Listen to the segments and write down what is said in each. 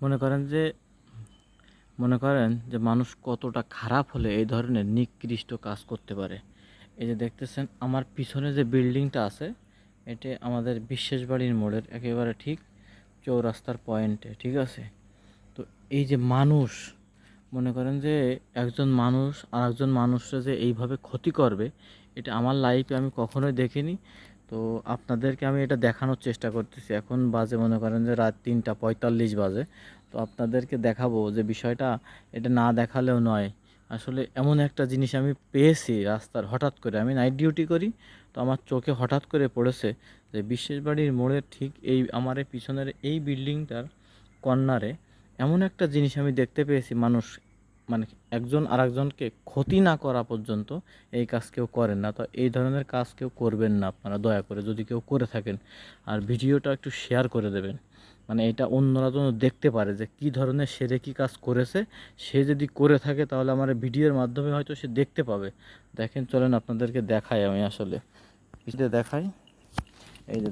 মনে করেন যে মানুষ কতটা খারাপ হলে এই ধরনের নিকৃষ্ট কাজ করতে পারে। এই যে দেখতেছেন আমার পিছনে যে বিল্ডিংটা আছে, এটা আমাদের বিশ্বাস বাড়ির মোড়ের একেবারে ঠিক চৌরাস্তার পয়েন্টে, ঠিক আছে? তো এই যে মানুষ, মনে করেন যে একজন মানুষ আর একজন মানুষরা যে এইভাবে ক্ষতি করবে, এটা আমার লাইফে আমি কখনোই দেখিনি। তো আপনাদেরকে আমি এটা দেখানোর চেষ্টা করতেছি। এখন বাজে মনে করেন যে রাত 3:45 বাজে। তো আপনাদেরকে দেখাবো যে বিষয়টা, এটা না দেখালেও নয়। আসলে এমন একটা জিনিস আমি পেয়েছি রাস্তার, হঠাৎ করে আমি নাইট ডিউটি করি, তো আমার চোখে হঠাৎ করে পড়েছে যে বিশ্বাস বাড়ির মোড়ের ঠিক এই আমার এই পিছনের এই বিল্ডিংটার কর্নারে এমন একটা জিনিস আমি দেখতে পেয়েছি। মানুষ মানে একজন আরেকজনকে ক্ষতি না করা পর্যন্ত এই কাজ কেউ করেন না। তো এই ধরনের কাজ কেউ করবেন না আপনারা, দয়া করে, যদি কেউ করে থাকেন। আর ভিডিওটা একটু শেয়ার করে দেবেন, মানে এটা অন্যরা যেন দেখতে পারে যে কী ধরনের সে কি কাজ করেছে। সে যদি করে থাকে তাহলে আমার ভিডিওর মাধ্যমে হয়তো সে দেখতে পাবে। দেখেন, চলেন আপনাদেরকে দেখাই, আমি আসলে পিছিয়ে দেখাই। এই যে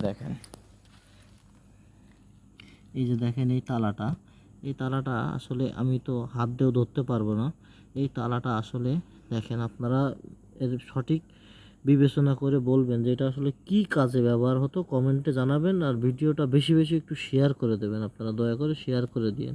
দেখেন, এই তালাটা আসলে আমি তো হাত দিয়েও ধরতে পারবো না। এই তালাটা আসলে দেখেন, আপনারা এর সঠিক বিবেচনা করে বলবেন যে এটা আসলে কি কাজে ব্যবহার হতো, কমেন্টে জানাবেন। আর ভিডিওটা বেশি বেশি একটু শেয়ার করে দেবেন, আপনারা দয়া করে শেয়ার করে দিন।